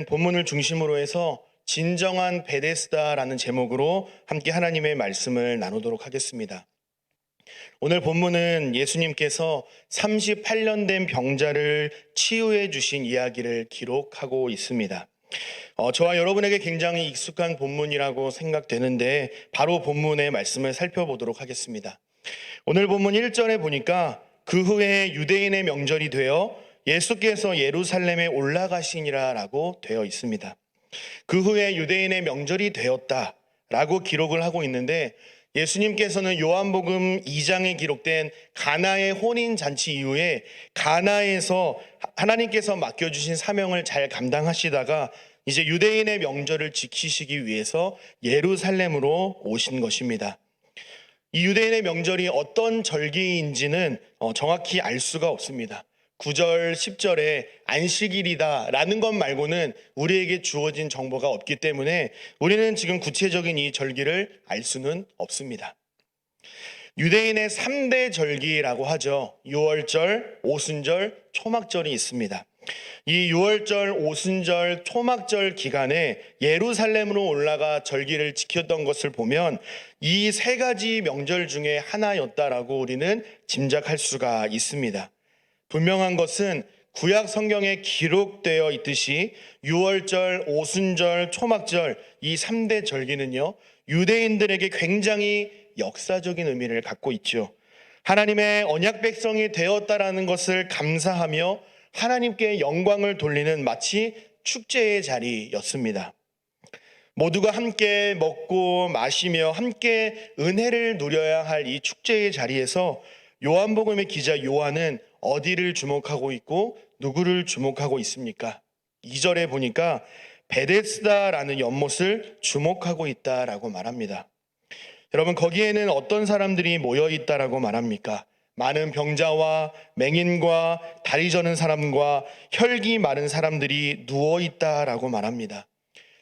본문을 중심으로 해서 진정한 베데스다라는 제목으로 함께 하나님의 말씀을 나누도록 하겠습니다. 오늘 본문은 예수님께서 38년 된 병자를 치유해 주신 이야기를 기록하고 있습니다. 저와 여러분에게 굉장히 익숙한 본문이라고 생각되는데 바로 본문의 말씀을 살펴보도록 하겠습니다. 오늘 본문 1절에 보니까 그 후에 유대인의 명절이 되어 예수께서 예루살렘에 올라가시니라 라고 되어 있습니다. 그 후에 유대인의 명절이 되었다라고 기록을 하고 있는데, 예수님께서는 요한복음 2장에 기록된 가나의 혼인 잔치 이후에 가나에서 하나님께서 맡겨주신 사명을 잘 감당하시다가 이제 유대인의 명절을 지키시기 위해서 예루살렘으로 오신 것입니다. 이 유대인의 명절이 어떤 절기인지는 정확히 알 수가 없습니다. 9절, 10절에 안식일이다 라는 것 말고는 우리에게 주어진 정보가 없기 때문에 우리는 지금 구체적인 이 절기를 알 수는 없습니다. 유대인의 3대 절기라고 하죠. 유월절, 오순절, 초막절이 있습니다. 이 유월절, 오순절, 초막절 기간에 예루살렘으로 올라가 절기를 지켰던 것을 보면 이 세 가지 명절 중에 하나였다라고 우리는 짐작할 수가 있습니다. 분명한 것은 구약 성경에 기록되어 있듯이 유월절, 오순절, 초막절 이 3대 절기는요, 유대인들에게 굉장히 역사적인 의미를 갖고 있죠. 하나님의 언약 백성이 되었다라는 것을 감사하며 하나님께 영광을 돌리는 마치 축제의 자리였습니다. 모두가 함께 먹고 마시며 함께 은혜를 누려야 할 이 축제의 자리에서 요한복음의 기자 요한은 어디를 주목하고 있고 누구를 주목하고 있습니까? 2절에 보니까 베데스다라는 연못을 주목하고 있다라고 말합니다. 여러분, 거기에는 어떤 사람들이 모여 있다라고 말합니까? 많은 병자와 맹인과 다리 저는 사람과 혈기 많은 사람들이 누워 있다라고 말합니다.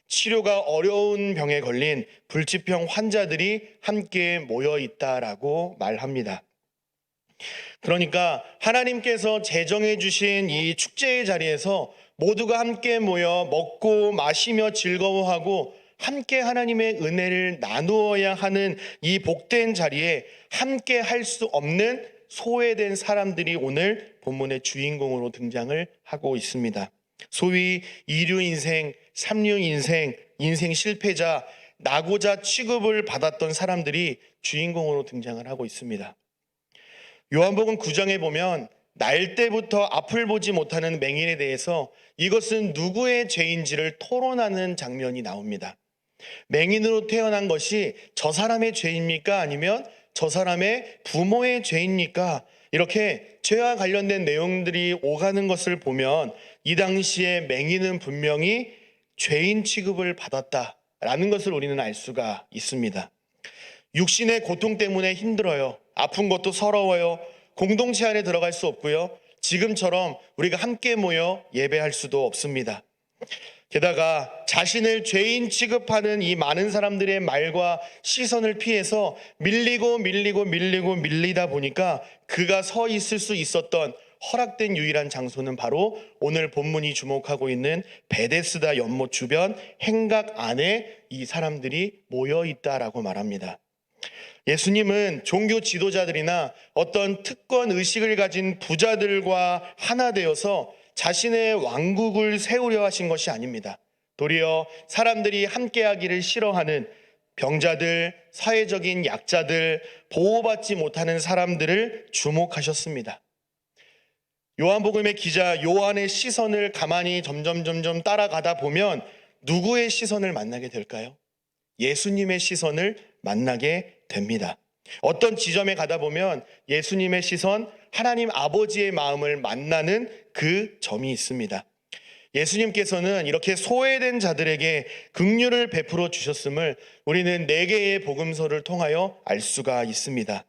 치료가 어려운 병에 걸린 불치병 환자들이 함께 모여 있다라고 말합니다. 그러니까 하나님께서 제정해 주신 이 축제의 자리에서 모두가 함께 모여 먹고 마시며 즐거워하고 함께 하나님의 은혜를 나누어야 하는 이 복된 자리에 함께 할 수 없는 소외된 사람들이 오늘 본문의 주인공으로 등장을 하고 있습니다. 소위 2류 인생, 3류 인생, 인생 실패자, 나고자 취급을 받았던 사람들이 주인공으로 등장을 하고 있습니다. 요한복음 9장에 보면 날 때부터 앞을 보지 못하는 맹인에 대해서 이것은 누구의 죄인지를 토론하는 장면이 나옵니다. 맹인으로 태어난 것이 저 사람의 죄입니까? 아니면 저 사람의 부모의 죄입니까? 이렇게 죄와 관련된 내용들이 오가는 것을 보면 이 당시에 맹인은 분명히 죄인 취급을 받았다라는 것을 우리는 알 수가 있습니다. 육신의 고통 때문에 힘들어요. 아픈 것도 서러워요. 공동체 안에 들어갈 수 없고요. 지금처럼 우리가 함께 모여 예배할 수도 없습니다. 게다가 자신을 죄인 취급하는 이 많은 사람들의 말과 시선을 피해서 밀리다 보니까 그가 서 있을 수 있었던 허락된 유일한 장소는 바로 오늘 본문이 주목하고 있는 베데스다 연못 주변 행각 안에 이 사람들이 모여 있다라고 말합니다. 예수님은 종교 지도자들이나 어떤 특권 의식을 가진 부자들과 하나 되어서 자신의 왕국을 세우려 하신 것이 아닙니다. 도리어 사람들이 함께하기를 싫어하는 병자들, 사회적인 약자들, 보호받지 못하는 사람들을 주목하셨습니다. 요한복음의 기자 요한의 시선을 가만히 점점 따라가다 보면 누구의 시선을 만나게 될까요? 예수님의 시선을 만나게 됩니다. 어떤 지점에 가다 보면 예수님의 시선, 하나님 아버지의 마음을 만나는 그 점이 있습니다. 예수님께서는 이렇게 소외된 자들에게 긍휼을 베풀어 주셨음을 우리는 4개의 복음서를 통하여 알 수가 있습니다.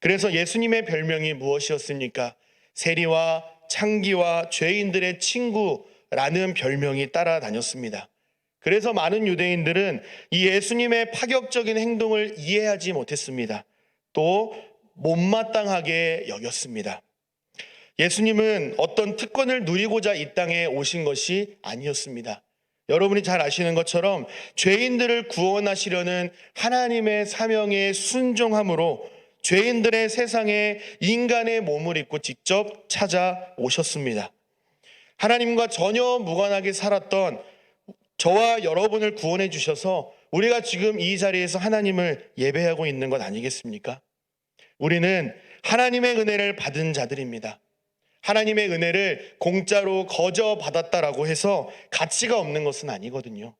그래서 예수님의 별명이 무엇이었습니까? 세리와 창기와 죄인들의 친구라는 별명이 따라다녔습니다. 그래서 많은 유대인들은 이 예수님의 파격적인 행동을 이해하지 못했습니다. 또 못마땅하게 여겼습니다. 예수님은 어떤 특권을 누리고자 이 땅에 오신 것이 아니었습니다. 여러분이 잘 아시는 것처럼 죄인들을 구원하시려는 하나님의 사명에 순종함으로 죄인들의 세상에 인간의 몸을 입고 직접 찾아오셨습니다. 하나님과 전혀 무관하게 살았던 저와 여러분을 구원해 주셔서 우리가 지금 이 자리에서 하나님을 예배하고 있는 것 아니겠습니까? 우리는 하나님의 은혜를 받은 자들입니다. 하나님의 은혜를 공짜로 거저 받았다라고 해서 가치가 없는 것은 아니거든요.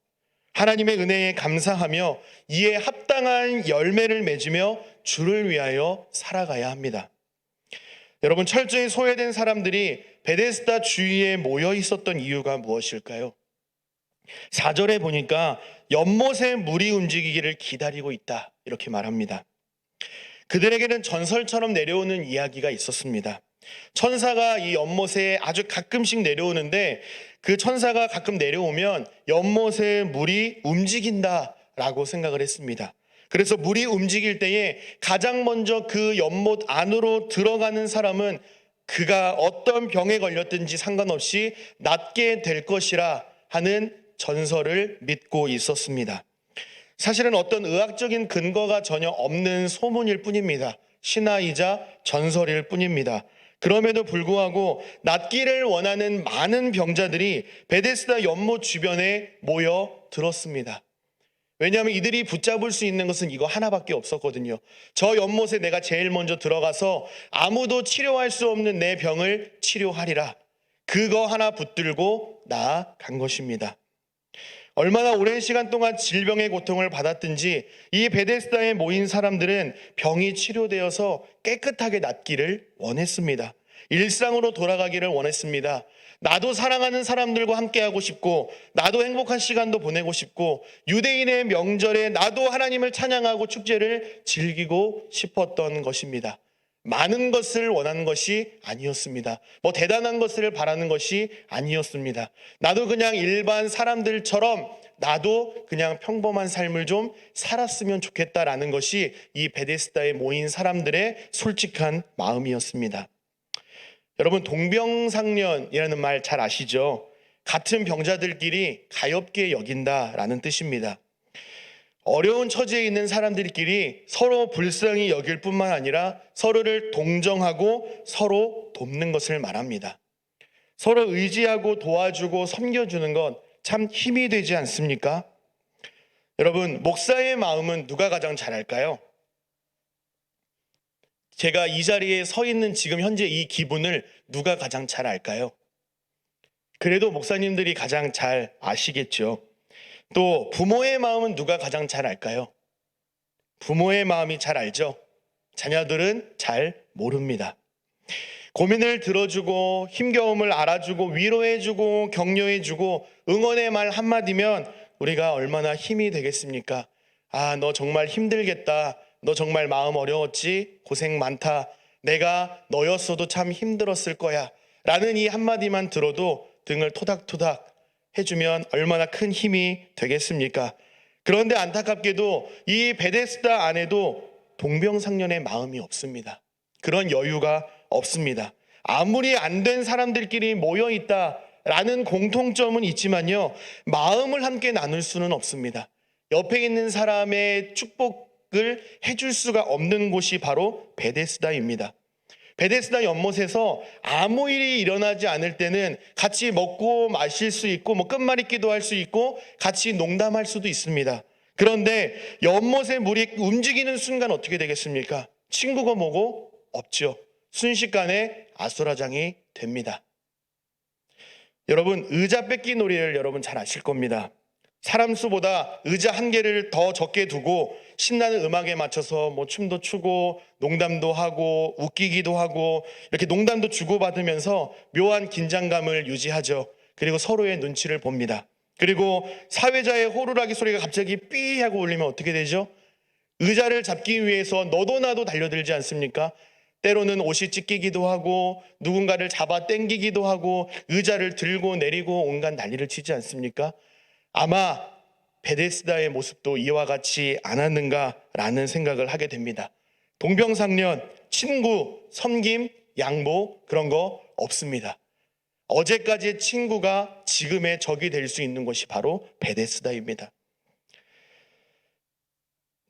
하나님의 은혜에 감사하며 이에 합당한 열매를 맺으며 주를 위하여 살아가야 합니다. 여러분, 철저히 소외된 사람들이 베데스다 주위에 모여 있었던 이유가 무엇일까요? 4절에 보니까 연못에 물이 움직이기를 기다리고 있다, 이렇게 말합니다. 그들에게는 전설처럼 내려오는 이야기가 있었습니다. 천사가 이 연못에 아주 가끔씩 내려오는데 그 천사가 가끔 내려오면 연못에 물이 움직인다라고 생각을 했습니다. 그래서 물이 움직일 때에 가장 먼저 그 연못 안으로 들어가는 사람은 그가 어떤 병에 걸렸든지 상관없이 낫게 될 것이라 하는 전설을 믿고 있었습니다. 사실은 어떤 의학적인 근거가 전혀 없는 소문일 뿐입니다. 신화이자 전설일 뿐입니다. 그럼에도 불구하고 낫기를 원하는 많은 병자들이 베데스다 연못 주변에 모여 들었습니다. 왜냐하면 이들이 붙잡을 수 있는 것은 이거 하나밖에 없었거든요. 저 연못에 내가 제일 먼저 들어가서 아무도 치료할 수 없는 내 병을 치료하리라. 그거 하나 붙들고 나아간 것입니다. 얼마나 오랜 시간 동안 질병의 고통을 받았든지 이 베데스다에 모인 사람들은 병이 치료되어서 깨끗하게 낫기를 원했습니다. 일상으로 돌아가기를 원했습니다. 나도 사랑하는 사람들과 함께하고 싶고 나도 행복한 시간도 보내고 싶고 유대인의 명절에 나도 하나님을 찬양하고 축제를 즐기고 싶었던 것입니다. 많은 것을 원하는 것이 아니었습니다. 뭐 대단한 것을 바라는 것이 아니었습니다. 나도 그냥 일반 사람들처럼 나도 그냥 평범한 삶을 좀 살았으면 좋겠다라는 것이 이 베데스다에 모인 사람들의 솔직한 마음이었습니다. 여러분, 동병상련이라는 말 잘 아시죠? 같은 병자들끼리 가엾게 여긴다라는 뜻입니다. 어려운 처지에 있는 사람들끼리 서로 불쌍히 여길 뿐만 아니라 서로를 동정하고 서로 돕는 것을 말합니다. 서로 의지하고 도와주고 섬겨주는 것 참 힘이 되지 않습니까? 여러분, 목사의 마음은 누가 가장 잘 알까요? 제가 이 자리에 서 있는 지금 현재 이 기분을 누가 가장 잘 알까요? 그래도 목사님들이 가장 잘 아시겠죠. 또 부모의 마음은 누가 가장 잘 알까요? 부모의 마음이 잘 알죠. 자녀들은 잘 모릅니다. 고민을 들어주고 힘겨움을 알아주고 위로해주고 격려해주고 응원의 말 한마디면 우리가 얼마나 힘이 되겠습니까? 아, 너 정말 힘들겠다. 너 정말 마음 어려웠지? 고생 많다. 내가 너였어도 참 힘들었을 거야. 라는 이 한마디만 들어도 등을 토닥토닥 해주면 얼마나 큰 힘이 되겠습니까? 그런데 안타깝게도 이 베데스다 안에도 동병상련의 마음이 없습니다. 그런 여유가 없습니다. 아무리 안 된 사람들끼리 모여 있다라는 공통점은 있지만요, 마음을 함께 나눌 수는 없습니다. 옆에 있는 사람의 축복을 해줄 수가 없는 곳이 바로 베데스다입니다. 베데스다 연못에서 아무 일이 일어나지 않을 때는 같이 먹고 마실 수 있고 뭐 끝말잇기도 할 수 있고 같이 농담할 수도 있습니다. 그런데 연못의 물이 움직이는 순간 어떻게 되겠습니까? 친구가 뭐고 없죠. 순식간에 아수라장이 됩니다. 여러분, 의자 뺏기 놀이를 여러분 잘 아실 겁니다. 사람 수보다 의자 한 개를 더 적게 두고 신나는 음악에 맞춰서 뭐 춤도 추고 농담도 하고 웃기기도 하고 이렇게 농담도 주고받으면서 묘한 긴장감을 유지하죠. 그리고 서로의 눈치를 봅니다. 그리고 사회자의 호루라기 소리가 갑자기 삐 하고 울리면 어떻게 되죠? 의자를 잡기 위해서 너도 나도 달려들지 않습니까? 때로는 옷이 찢기기도 하고 누군가를 잡아 당기기도 하고 의자를 들고 내리고 온갖 난리를 치지 않습니까? 아마 베데스다의 모습도 이와 같이 않았는가라는 생각을 하게 됩니다. 동병상련, 친구, 섬김, 양보 그런 거 없습니다. 어제까지의 친구가 지금의 적이 될 수 있는 곳이 바로 베데스다입니다.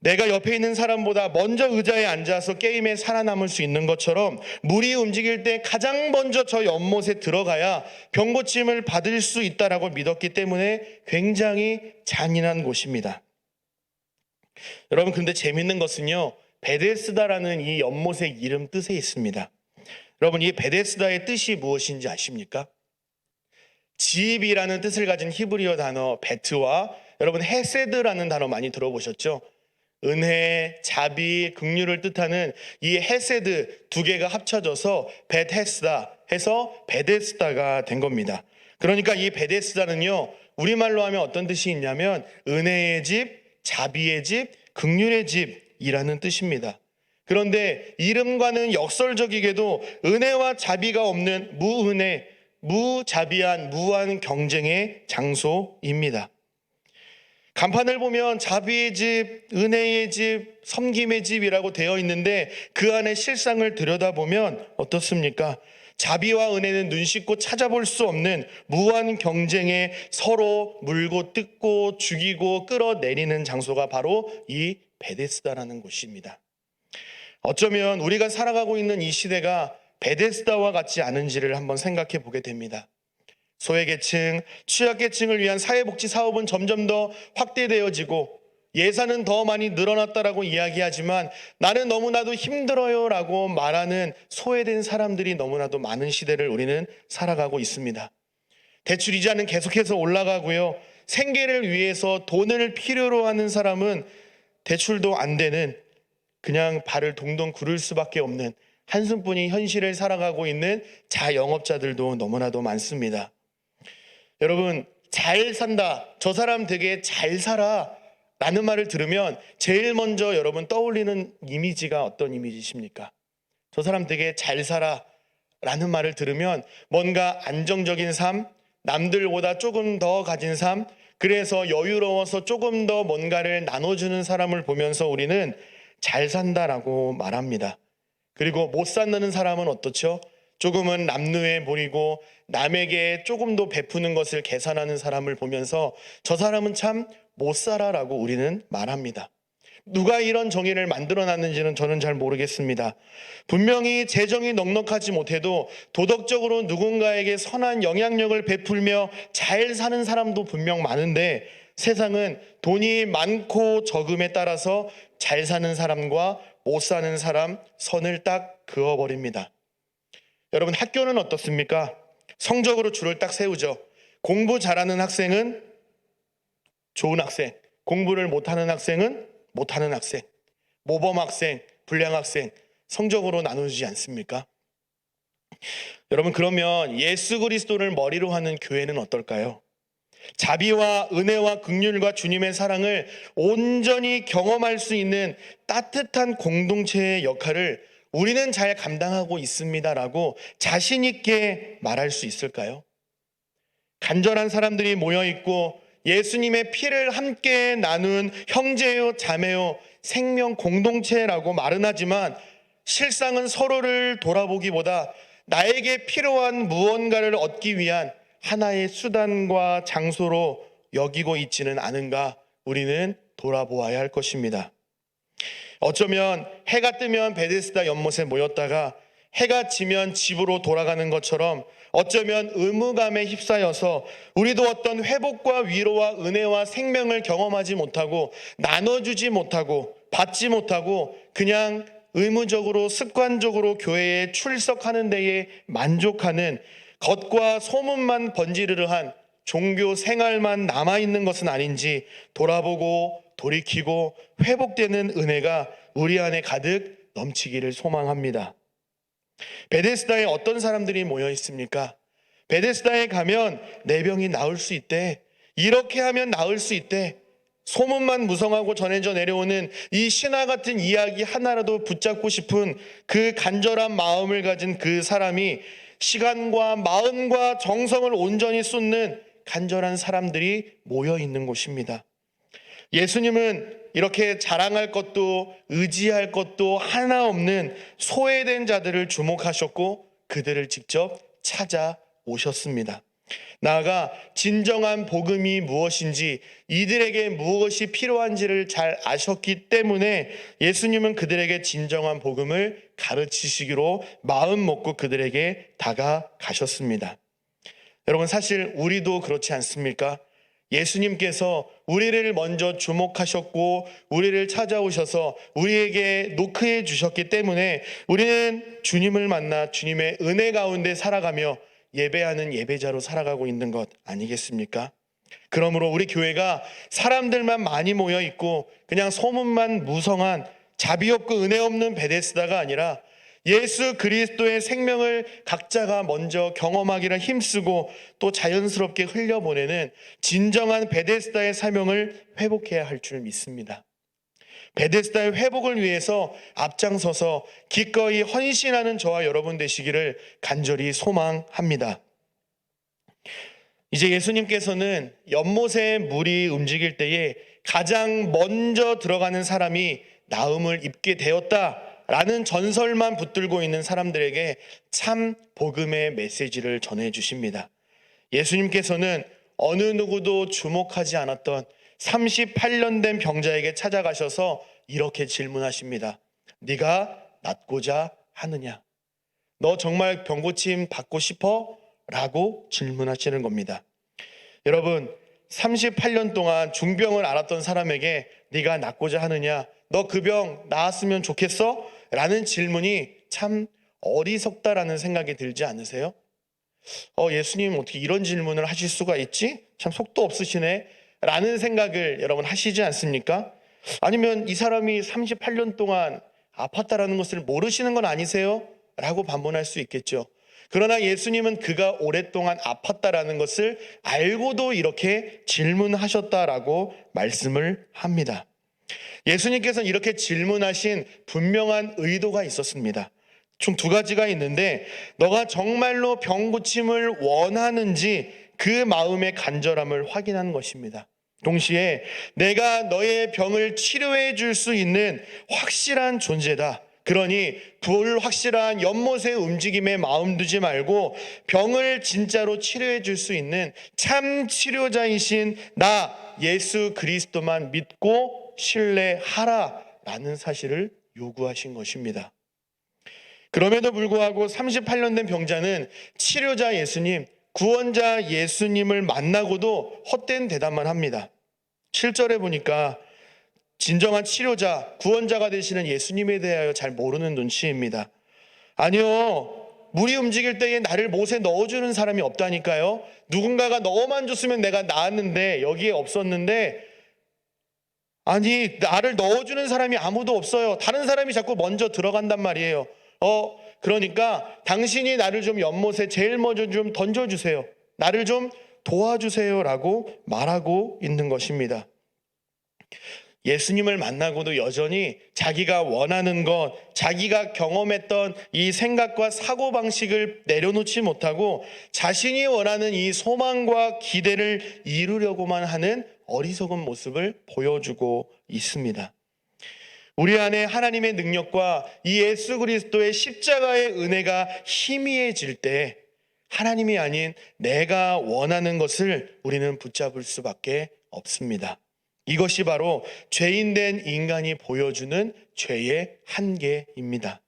내가 옆에 있는 사람보다 먼저 의자에 앉아서 게임에 살아남을 수 있는 것처럼 물이 움직일 때 가장 먼저 저 연못에 들어가야 병고침을 받을 수 있다라고 믿었기 때문에 굉장히 잔인한 곳입니다. 여러분, 근데 재밌는 것은요, 베데스다라는 이 연못의 이름 뜻에 있습니다. 여러분, 이 베데스다의 뜻이 무엇인지 아십니까? 집이라는 뜻을 가진 히브리어 단어 베트와 여러분 헤세드라는 단어 많이 들어보셨죠? 은혜, 자비, 긍휼을 뜻하는 이 헤세드 두 개가 합쳐져서 베데스다 해서 베데스다가 된 겁니다. 그러니까 이 베데스다는요, 우리말로 하면 어떤 뜻이 있냐면 은혜의 집, 자비의 집, 긍휼의 집이라는 뜻입니다. 그런데 이름과는 역설적이게도 은혜와 자비가 없는 무은혜, 무자비한, 무한 경쟁의 장소입니다. 간판을 보면 자비의 집, 은혜의 집, 섬김의 집이라고 되어 있는데 그 안에 실상을 들여다보면 어떻습니까? 자비와 은혜는 눈 씻고 찾아볼 수 없는 무한 경쟁에 서로 물고 뜯고 죽이고 끌어내리는 장소가 바로 이 베데스다라는 곳입니다. 어쩌면 우리가 살아가고 있는 이 시대가 베데스다와 같지 않은지를 한번 생각해 보게 됩니다. 소외계층, 취약계층을 위한 사회복지 사업은 점점 더 확대되어지고 예산은 더 많이 늘어났다라고 이야기하지만 나는 너무나도 힘들어요 라고 말하는 소외된 사람들이 너무나도 많은 시대를 우리는 살아가고 있습니다. 대출 이자는 계속해서 올라가고요. 생계를 위해서 돈을 필요로 하는 사람은 대출도 안 되는, 그냥 발을 동동 구를 수밖에 없는 한숨뿐인 현실을 살아가고 있는 자영업자들도 너무나도 많습니다. 여러분, 잘 산다, 저 사람 되게 잘 살아 라는 말을 들으면 제일 먼저 여러분 떠올리는 이미지가 어떤 이미지십니까? 저 사람 되게 잘 살아 라는 말을 들으면 뭔가 안정적인 삶, 남들보다 조금 더 가진 삶, 그래서 여유로워서 조금 더 뭔가를 나눠주는 사람을 보면서 우리는 잘 산다라고 말합니다. 그리고 못 산다는 사람은 어떻죠? 조금은 남루해 보이고 남에게 조금 더 베푸는 것을 계산하는 사람을 보면서 저 사람은 참 못 살아라고 우리는 말합니다. 누가 이런 정의를 만들어놨는지는 저는 잘 모르겠습니다. 분명히 재정이 넉넉하지 못해도 도덕적으로 누군가에게 선한 영향력을 베풀며 잘 사는 사람도 분명 많은데 세상은 돈이 많고 적음에 따라서 잘 사는 사람과 못 사는 사람 선을 딱 그어버립니다. 여러분, 학교는 어떻습니까? 성적으로 줄을 딱 세우죠. 공부 잘하는 학생은 좋은 학생, 공부를 못하는 학생은 못하는 학생, 모범 학생, 불량 학생, 성적으로 나누지 않습니까? 여러분, 그러면 예수 그리스도를 머리로 하는 교회는 어떨까요? 자비와 은혜와 긍휼과 주님의 사랑을 온전히 경험할 수 있는 따뜻한 공동체의 역할을 우리는 잘 감당하고 있습니다라고 자신 있게 말할 수 있을까요? 간절한 사람들이 모여 있고 예수님의 피를 함께 나눈 형제요 자매요 생명 공동체라고 말은 하지만 실상은 서로를 돌아보기보다 나에게 필요한 무언가를 얻기 위한 하나의 수단과 장소로 여기고 있지는 않은가 우리는 돌아보아야 할 것입니다. 어쩌면 해가 뜨면 베데스다 연못에 모였다가 해가 지면 집으로 돌아가는 것처럼 어쩌면 의무감에 휩싸여서 우리도 어떤 회복과 위로와 은혜와 생명을 경험하지 못하고 나눠주지 못하고 받지 못하고 그냥 의무적으로 습관적으로 교회에 출석하는 데에 만족하는 겉과 소문만 번지르르한 종교 생활만 남아있는 것은 아닌지 돌아보고 돌이키고 회복되는 은혜가 우리 안에 가득 넘치기를 소망합니다. 베데스다에 어떤 사람들이 모여 있습니까? 베데스다에 가면 내 병이 나을 수 있대. 이렇게 하면 나을 수 있대. 소문만 무성하고 전해져 내려오는 이 신화 같은 이야기 하나라도 붙잡고 싶은 그 간절한 마음을 가진 그 사람이 시간과 마음과 정성을 온전히 쏟는 간절한 사람들이 모여 있는 곳입니다. 예수님은 이렇게 자랑할 것도 의지할 것도 하나 없는 소외된 자들을 주목하셨고 그들을 직접 찾아 오셨습니다. 나아가 진정한 복음이 무엇인지, 이들에게 무엇이 필요한지를 잘 아셨기 때문에 예수님은 그들에게 진정한 복음을 가르치시기로 마음 먹고 그들에게 다가가셨습니다. 여러분, 사실 우리도 그렇지 않습니까? 예수님께서 우리를 먼저 주목하셨고 우리를 찾아오셔서 우리에게 노크해 주셨기 때문에 우리는 주님을 만나 주님의 은혜 가운데 살아가며 예배하는 예배자로 살아가고 있는 것 아니겠습니까? 그러므로 우리 교회가 사람들만 많이 모여 있고 그냥 소문만 무성한 자비 없고 은혜 없는 베데스다가 아니라 예수 그리스도의 생명을 각자가 먼저 경험하기를 힘쓰고 또 자연스럽게 흘려보내는 진정한 베데스다의 사명을 회복해야 할 줄 믿습니다. 베데스다의 회복을 위해서 앞장서서 기꺼이 헌신하는 저와 여러분 되시기를 간절히 소망합니다. 이제 예수님께서는 연못에 물이 움직일 때에 가장 먼저 들어가는 사람이 나음을 입게 되었다라는 전설만 붙들고 있는 사람들에게 참 복음의 메시지를 전해주십니다. 예수님께서는 어느 누구도 주목하지 않았던 38년 된 병자에게 찾아가셔서 이렇게 질문하십니다. 네가 낫고자 하느냐? 너 정말 병고침 받고 싶어? 라고 질문하시는 겁니다. 여러분, 38년 동안 중병을 앓았던 사람에게 네가 낫고자 하느냐? 너 그 병 나았으면 좋겠어? 라는 질문이 참 어리석다라는 생각이 들지 않으세요? 예수님 어떻게 이런 질문을 하실 수가 있지? 참 속도 없으시네 라는 생각을 여러분 하시지 않습니까? 아니면 이 사람이 38년 동안 아팠다라는 것을 모르시는 건 아니세요? 라고 반문할 수 있겠죠. 그러나 예수님은 그가 오랫동안 아팠다라는 것을 알고도 이렇게 질문하셨다라고 말씀을 합니다. 예수님께서는 이렇게 질문하신 분명한 의도가 있었습니다. 총 두 가지가 있는데, 너가 정말로 병 고침을 원하는지 그 마음의 간절함을 확인하는 것입니다. 동시에 내가 너의 병을 치료해 줄 수 있는 확실한 존재다. 그러니 불확실한 연못의 움직임에 마음 두지 말고 병을 진짜로 치료해 줄 수 있는 참 치료자이신 나 예수 그리스도만 믿고 신뢰하라라는 사실을 요구하신 것입니다. 그럼에도 불구하고 38년 된 병자는 치료자 예수님, 구원자 예수님을 만나고도 헛된 대답만 합니다. 7절에 보니까 진정한 치료자, 구원자가 되시는 예수님에 대하여 잘 모르는 눈치입니다. 아니요, 물이 움직일 때에 나를 못에 넣어주는 사람이 없다니까요. 누군가가 넣어만 줬으면 내가 나았는데 여기에 없었는데, 아니 나를 넣어주는 사람이 아무도 없어요. 다른 사람이 자꾸 먼저 들어간단 말이에요. 그러니까 당신이 나를 좀 연못에 제일 먼저 좀 던져주세요. 나를 좀 도와주세요 라고 말하고 있는 것입니다. 예수님을 만나고도 여전히 자기가 원하는 것, 자기가 경험했던 이 생각과 사고방식을 내려놓지 못하고 자신이 원하는 이 소망과 기대를 이루려고만 하는 어리석은 모습을 보여주고 있습니다. 우리 안에 하나님의 능력과 이 예수 그리스도의 십자가의 은혜가 희미해질 때 하나님이 아닌 내가 원하는 것을 우리는 붙잡을 수밖에 없습니다. 이것이 바로 죄인된 인간이 보여주는 죄의 한계입니다.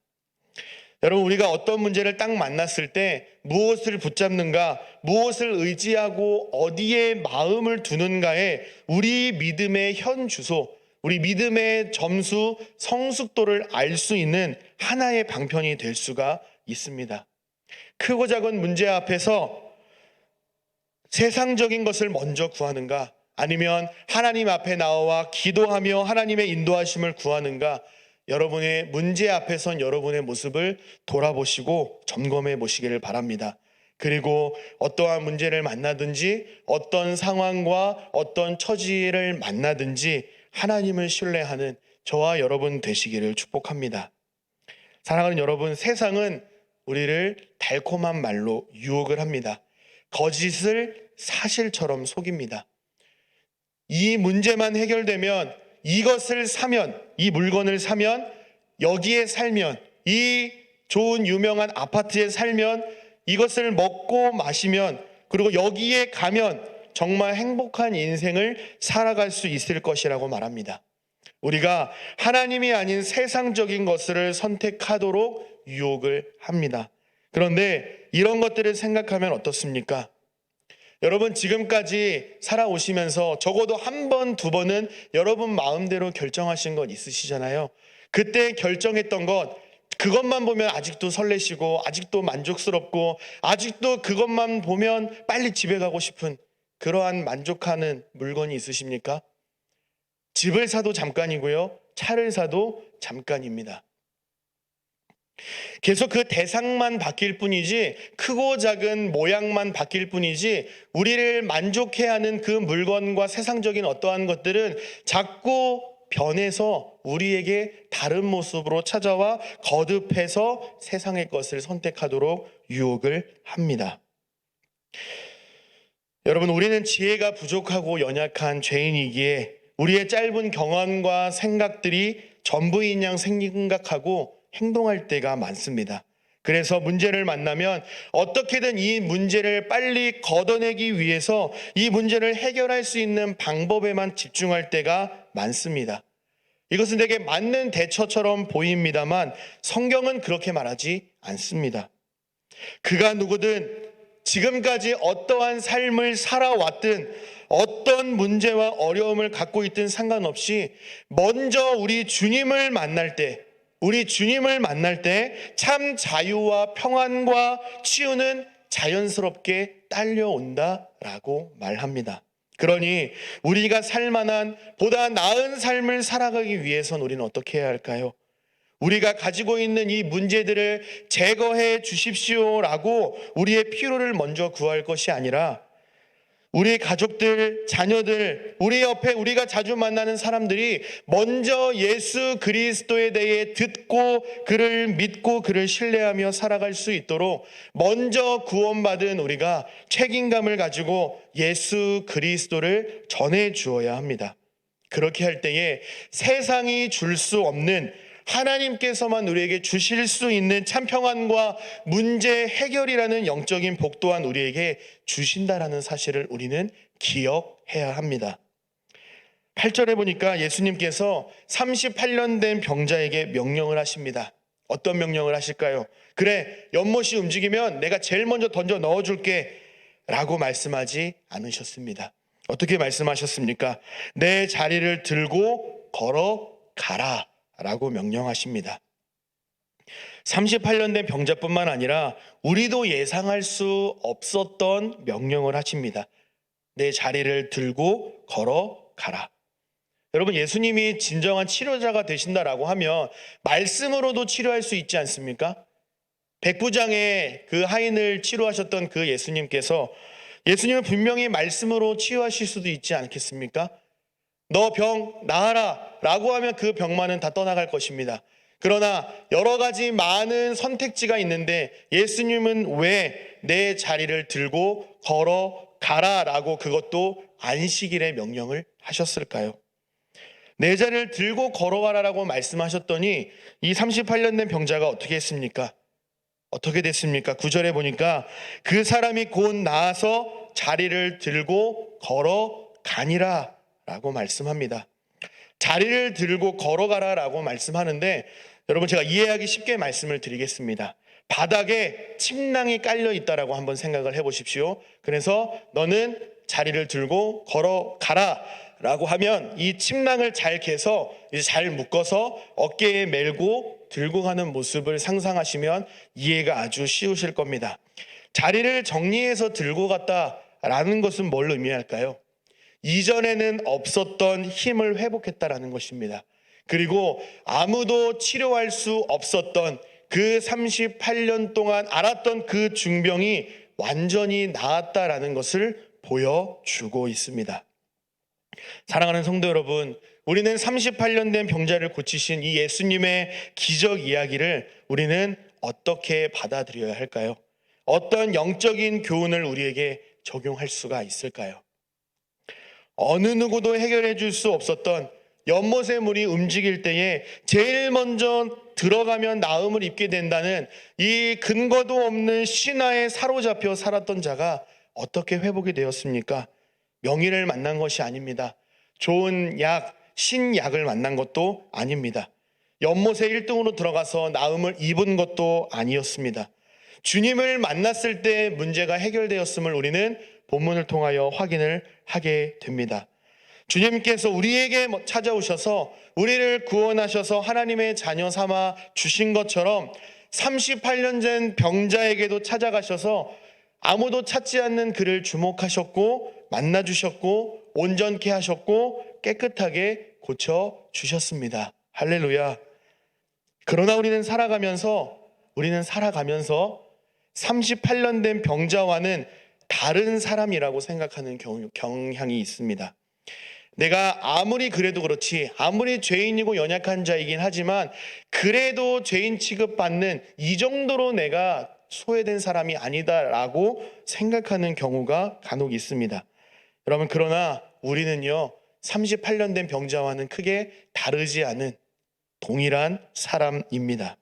여러분, 우리가 어떤 문제를 딱 만났을 때 무엇을 붙잡는가, 무엇을 의지하고 어디에 마음을 두는가에 우리 믿음의 현 주소, 우리 믿음의 점수, 성숙도를 알 수 있는 하나의 방편이 될 수가 있습니다. 크고 작은 문제 앞에서 세상적인 것을 먼저 구하는가, 아니면 하나님 앞에 나와 기도하며 하나님의 인도하심을 구하는가, 여러분의 문제 앞에선 여러분의 모습을 돌아보시고 점검해 보시기를 바랍니다. 그리고 어떠한 문제를 만나든지 어떤 상황과 어떤 처지를 만나든지 하나님을 신뢰하는 저와 여러분 되시기를 축복합니다. 사랑하는 여러분, 세상은 우리를 달콤한 말로 유혹을 합니다. 거짓을 사실처럼 속입니다. 이 문제만 해결되면, 이것을 사면, 이 물건을 사면, 여기에 살면, 이 좋은 유명한 아파트에 살면 이것을 먹고 마시면, 그리고 여기에 가면 정말 행복한 인생을 살아갈 수 있을 것이라고 말합니다. 우리가 하나님이 아닌 세상적인 것을 선택하도록 유혹을 합니다. 그런데 이런 것들을 생각하면 어떻습니까? 여러분, 지금까지 살아오시면서 적어도 한 번, 두 번은 여러분 마음대로 결정하신 것 있으시잖아요. 그때 결정했던 것, 그것만 보면 아직도 설레시고 아직도 만족스럽고 아직도 그것만 보면 빨리 집에 가고 싶은 그러한 만족하는 물건이 있으십니까? 집을 사도 잠깐이고요, 차를 사도 잠깐입니다. 계속 그 대상만 바뀔 뿐이지, 크고 작은 모양만 바뀔 뿐이지, 우리를 만족해 하는 그 물건과 세상적인 어떠한 것들은 자꾸 변해서 우리에게 다른 모습으로 찾아와 거듭해서 세상의 것을 선택하도록 유혹을 합니다. 여러분, 우리는 지혜가 부족하고 연약한 죄인이기에 우리의 짧은 경험과 생각들이 전부인 양 생각하고 행동할 때가 많습니다. 그래서 문제를 만나면 어떻게든 이 문제를 빨리 걷어내기 위해서 이 문제를 해결할 수 있는 방법에만 집중할 때가 많습니다. 이것은 되게 맞는 대처처럼 보입니다만 성경은 그렇게 말하지 않습니다. 그가 누구든 지금까지 어떠한 삶을 살아왔든 어떤 문제와 어려움을 갖고 있든 상관없이 먼저 우리 주님을 만날 때 참 자유와 평안과 치유는 자연스럽게 딸려온다라고 말합니다. 그러니 우리가 살만한 보다 나은 삶을 살아가기 위해서는 우리는 어떻게 해야 할까요? 우리가 가지고 있는 이 문제들을 제거해 주십시오라고 우리의 필요를 먼저 구할 것이 아니라 우리 가족들, 자녀들, 우리 옆에 우리가 자주 만나는 사람들이 먼저 예수 그리스도에 대해 듣고 그를 믿고 그를 신뢰하며 살아갈 수 있도록 먼저 구원받은 우리가 책임감을 가지고 예수 그리스도를 전해 주어야 합니다. 그렇게 할 때에 세상이 줄 수 없는, 하나님께서만 우리에게 주실 수 있는 참 평안과 문제 해결이라는 영적인 복 또한 우리에게 주신다라는 사실을 우리는 기억해야 합니다. 8절에 보니까 예수님께서 38년 된 병자에게 명령을 하십니다. 어떤 명령을 하실까요? 그래, 연못이 움직이면 내가 제일 먼저 던져 넣어줄게 라고 말씀하지 않으셨습니다. 어떻게 말씀하셨습니까? 내 자리를 들고 걸어가라 라고 명령하십니다. 38년 된 병자뿐만 아니라 우리도 예상할 수 없었던 명령을 하십니다. 내 자리를 들고 걸어가라. 여러분, 예수님이 진정한 치료자가 되신다라고 하면 말씀으로도 치료할 수 있지 않습니까? 백부장의 그 하인을 치료하셨던 그 예수님은 분명히 말씀으로 치유하실 수도 있지 않겠습니까? 너 병 나아라 라고 하면 그 병만은 다 떠나갈 것입니다. 그러나 여러 가지 많은 선택지가 있는데 예수님은 왜 내 자리를 들고 걸어가라 라고 그것도 안식일에 명령을 하셨을까요? 내 자리를 들고 걸어가라 라고 말씀하셨더니 이 38년 된 병자가 어떻게 했습니까? 어떻게 됐습니까? 9절에 보니까 그 사람이 곧 나아서 자리를 들고 걸어가니라 라고 말씀합니다. 자리를 들고 걸어가라 라고 말씀하는데, 여러분, 제가 이해하기 쉽게 말씀을 드리겠습니다. 바닥에 침낭이 깔려 있다라고 한번 생각을 해보십시오. 그래서 너는 자리를 들고 걸어가라 라고 하면 이 침낭을 잘 개서 이제 잘 묶어서 어깨에 메고 들고 가는 모습을 상상하시면 이해가 아주 쉬우실 겁니다. 자리를 정리해서 들고 갔다라는 것은 뭘 의미할까요? 이전에는 없었던 힘을 회복했다라는 것입니다. 그리고 아무도 치료할 수 없었던 그 38년 동안 앓았던 그 중병이 완전히 나았다라는 것을 보여주고 있습니다. 사랑하는 성도 여러분, 우리는 38년 된 병자를 고치신 이 예수님의 기적 이야기를 우리는 어떻게 받아들여야 할까요? 어떤 영적인 교훈을 우리에게 적용할 수가 있을까요? 어느 누구도 해결해 줄 수 없었던, 연못의 물이 움직일 때에 제일 먼저 들어가면 나음을 입게 된다는 이 근거도 없는 신화에 사로잡혀 살았던 자가 어떻게 회복이 되었습니까? 명의를 만난 것이 아닙니다. 좋은 약, 신약을 만난 것도 아닙니다. 연못에 1등으로 들어가서 나음을 입은 것도 아니었습니다. 주님을 만났을 때 문제가 해결되었음을 우리는 본문을 통하여 확인을 하게 됩니다. 주님께서 우리에게 찾아오셔서 우리를 구원하셔서 하나님의 자녀 삼아 주신 것처럼 38년 전 병자에게도 찾아가셔서 아무도 찾지 않는 그를 주목하셨고 만나주셨고 온전케 하셨고 깨끗하게 고쳐주셨습니다. 할렐루야. 그러나 우리는 살아가면서 38년 된 병자와는 다른 사람이라고 생각하는 경향이 있습니다. 내가 아무리 그래도 그렇지, 아무리 죄인이고 연약한 자이긴 하지만 그래도 죄인 취급받는 이 정도로 내가 소외된 사람이 아니다라고 생각하는 경우가 간혹 있습니다. 여러분, 그러나 우리는요 38년 된 병자와는 크게 다르지 않은 동일한 사람입니다.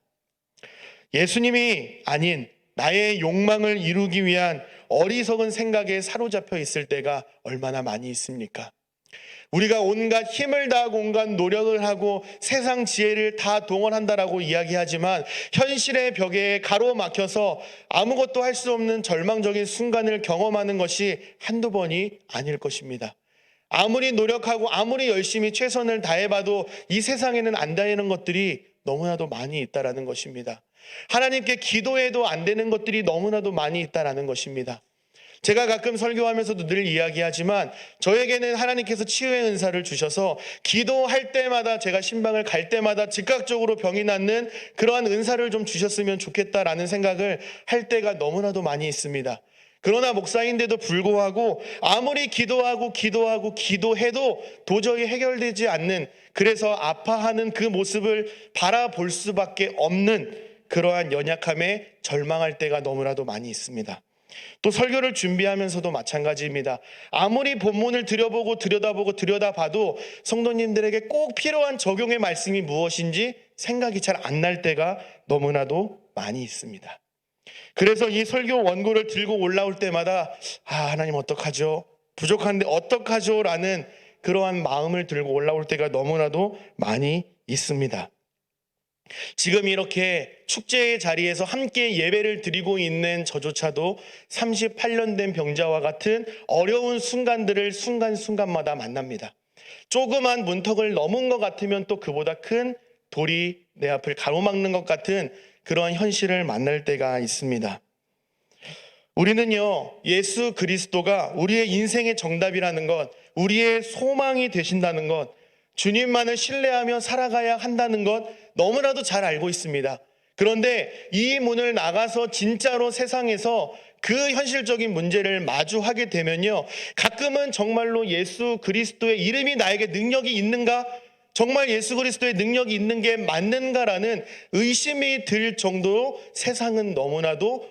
예수님이 아닌 나의 욕망을 이루기 위한 어리석은 생각에 사로잡혀 있을 때가 얼마나 많이 있습니까? 우리가 온갖 힘을 다하고 온갖 노력을 하고 세상 지혜를 다 동원한다라고 이야기하지만 현실의 벽에 가로막혀서 아무것도 할 수 없는 절망적인 순간을 경험하는 것이 한두 번이 아닐 것입니다. 아무리 노력하고 아무리 열심히 최선을 다해봐도 이 세상에는 안 되는 것들이 너무나도 많이 있다라는 것입니다. 하나님께 기도해도 안 되는 것들이 너무나도 많이 있다라는 것입니다. 제가 가끔 설교하면서도 늘 이야기하지만 저에게는 하나님께서 치유의 은사를 주셔서 기도할 때마다 제가 신방을 갈 때마다 즉각적으로 병이 낫는 그러한 은사를 좀 주셨으면 좋겠다라는 생각을 할 때가 너무나도 많이 있습니다. 그러나 목사인데도 불구하고 아무리 기도해도 도저히 해결되지 않는, 그래서 아파하는 그 모습을 바라볼 수밖에 없는 그러한 연약함에 절망할 때가 너무나도 많이 있습니다. 또 설교를 준비하면서도 마찬가지입니다. 아무리 본문을 들여다봐도 성도님들에게 꼭 필요한 적용의 말씀이 무엇인지 생각이 잘 안 날 때가 너무나도 많이 있습니다. 그래서 이 설교 원고를 들고 올라올 때마다 하나님 어떡하죠? 부족한데 어떡하죠? 라는 그러한 마음을 들고 올라올 때가 너무나도 많이 있습니다. 지금 이렇게 축제의 자리에서 함께 예배를 드리고 있는 저조차도 38년 된 병자와 같은 어려운 순간들을 순간순간마다 만납니다. 조그만 문턱을 넘은 것 같으면 또 그보다 큰 돌이 내 앞을 가로막는 것 같은 그러한 현실을 만날 때가 있습니다. 우리는요, 예수 그리스도가 우리의 인생의 정답이라는 것, 우리의 소망이 되신다는 것, 주님만을 신뢰하며 살아가야 한다는 것 너무나도 잘 알고 있습니다. 그런데 이 문을 나가서 진짜로 세상에서 그 현실적인 문제를 마주하게 되면요, 가끔은 정말로 예수 그리스도의 이름이 나에게 능력이 있는가? 정말 예수 그리스도의 능력이 있는 게 맞는가라는 의심이 들 정도로 세상은 너무나도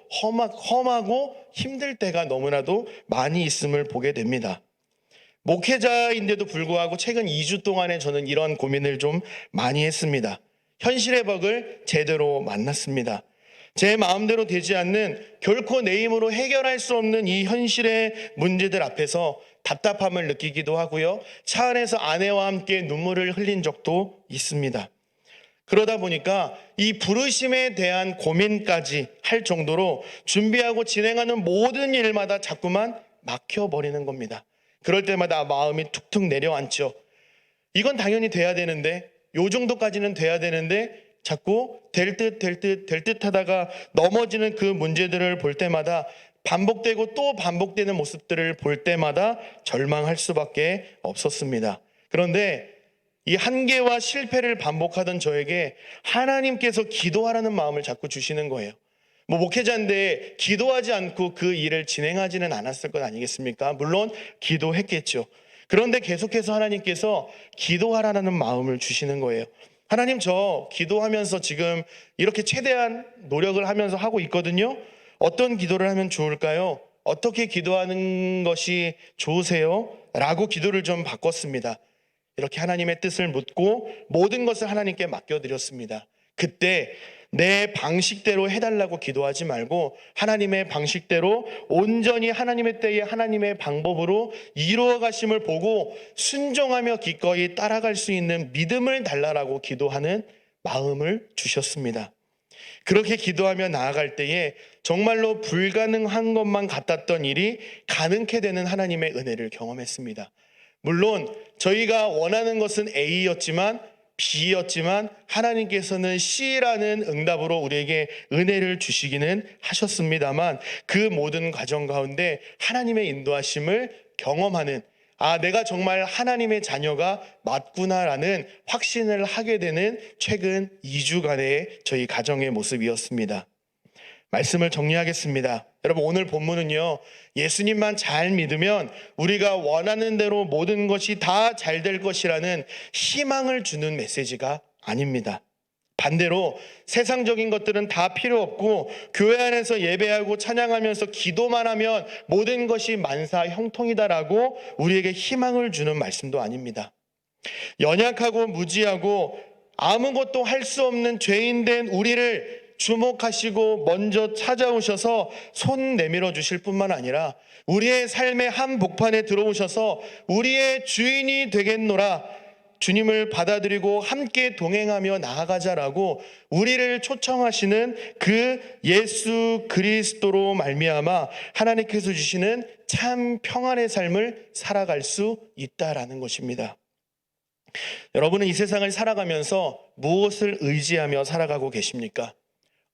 험하고 힘들 때가 너무나도 많이 있음을 보게 됩니다. 목회자인데도 불구하고 최근 2주 동안에 저는 이런 고민을 좀 많이 했습니다. 현실의 벽을 제대로 만났습니다. 제 마음대로 되지 않는, 결코 내 힘으로 해결할 수 없는 이 현실의 문제들 앞에서 답답함을 느끼기도 하고요, 차 안에서 아내와 함께 눈물을 흘린 적도 있습니다. 그러다 보니까 이 부르심에 대한 고민까지 할 정도로 준비하고 진행하는 모든 일마다 자꾸만 막혀버리는 겁니다. 그럴 때마다 마음이 툭툭 내려앉죠. 이건 당연히 돼야 되는데, 요 정도까지는 돼야 되는데 자꾸 될 듯 하다가 넘어지는 그 문제들을 볼 때마다, 반복되고 또 반복되는 모습들을 볼 때마다 절망할 수밖에 없었습니다. 그런데 이 한계와 실패를 반복하던 저에게 하나님께서 기도하라는 마음을 자꾸 주시는 거예요. 목회자인데 기도하지 않고 그 일을 진행하지는 않았을 것 아니겠습니까? 물론 기도했겠죠. 그런데 계속해서 하나님께서 기도하라는 마음을 주시는 거예요. 하나님, 저 기도하면서 지금 이렇게 최대한 노력을 하면서 하고 있거든요. 어떤 기도를 하면 좋을까요? 어떻게 기도하는 것이 좋으세요? 라고 기도를 좀 바꿨습니다. 이렇게 하나님의 뜻을 묻고 모든 것을 하나님께 맡겨드렸습니다. 그때 내 방식대로 해달라고 기도하지 말고 하나님의 방식대로 온전히 하나님의 때에 하나님의 방법으로 이루어 가심을 보고 순종하며 기꺼이 따라갈 수 있는 믿음을 달라라고 기도하는 마음을 주셨습니다. 그렇게 기도하며 나아갈 때에 정말로 불가능한 것만 같았던 일이 가능케 되는 하나님의 은혜를 경험했습니다. 물론 저희가 원하는 것은 A였지만 B였지만 하나님께서는 C라는 응답으로 우리에게 은혜를 주시기는 하셨습니다만 그 모든 과정 가운데 하나님의 인도하심을 경험하는 내가 정말 하나님의 자녀가 맞구나라는 확신을 하게 되는 최근 2주간의 저희 가정의 모습이었습니다. 말씀을 정리하겠습니다. 여러분, 오늘 본문은요, 예수님만 잘 믿으면 우리가 원하는 대로 모든 것이 다 잘 될 것이라는 희망을 주는 메시지가 아닙니다. 반대로 세상적인 것들은 다 필요 없고 교회 안에서 예배하고 찬양하면서 기도만 하면 모든 것이 만사 형통이다라고 우리에게 희망을 주는 말씀도 아닙니다. 연약하고 무지하고 아무것도 할 수 없는 죄인된 우리를 주목하시고 먼저 찾아오셔서 손 내밀어 주실 뿐만 아니라 우리의 삶의 한복판에 들어오셔서 우리의 주인이 되겠노라, 주님을 받아들이고 함께 동행하며 나아가자라고 우리를 초청하시는 그 예수 그리스도로 말미암아 하나님께서 주시는 참 평안의 삶을 살아갈 수 있다라는 것입니다. 여러분은 이 세상을 살아가면서 무엇을 의지하며 살아가고 계십니까?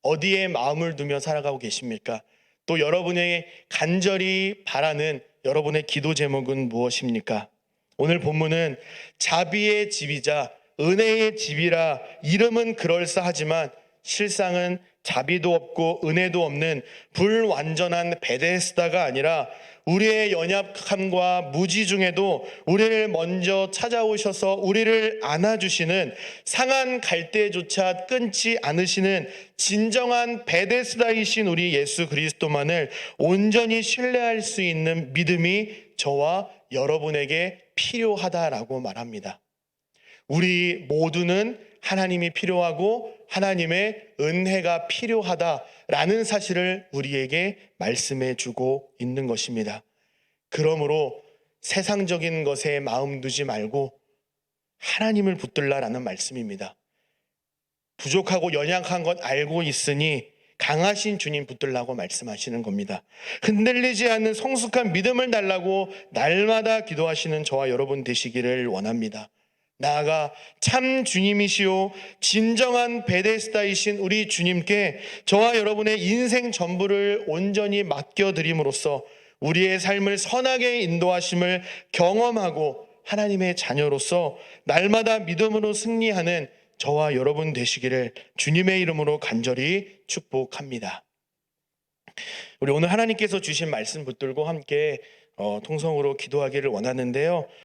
어디에 마음을 두며 살아가고 계십니까? 또 여러분의 간절히 바라는 여러분의 기도 제목은 무엇입니까? 오늘 본문은 자비의 집이자 은혜의 집이라 이름은 그럴싸하지만 실상은 자비도 없고 은혜도 없는 불완전한 베데스다가 아니라 우리의 연약함과 무지 중에도 우리를 먼저 찾아오셔서 우리를 안아주시는, 상한 갈대조차 끊지 않으시는 진정한 베데스다이신 우리 예수 그리스도만을 온전히 신뢰할 수 있는 믿음이 저와 여러분에게 필요하다라고 말합니다. 우리 모두는 하나님이 필요하고 하나님의 은혜가 필요하다라는 사실을 우리에게 말씀해 주고 있는 것입니다. 그러므로 세상적인 것에 마음 두지 말고 하나님을 붙들라라는 말씀입니다. 부족하고 연약한 것 알고 있으니 강하신 주님 붙들라고 말씀하시는 겁니다. 흔들리지 않는 성숙한 믿음을 달라고 날마다 기도하시는 저와 여러분 되시기를 원합니다. 나아가 참 주님이시오 진정한 베데스다이신 우리 주님께 저와 여러분의 인생 전부를 온전히 맡겨드림으로써 우리의 삶을 선하게 인도하심을 경험하고 하나님의 자녀로서 날마다 믿음으로 승리하는 저와 여러분 되시기를 주님의 이름으로 간절히 축복합니다. 우리 오늘 하나님께서 주신 말씀 붙들고 함께 통성으로 기도하기를 원하는데요.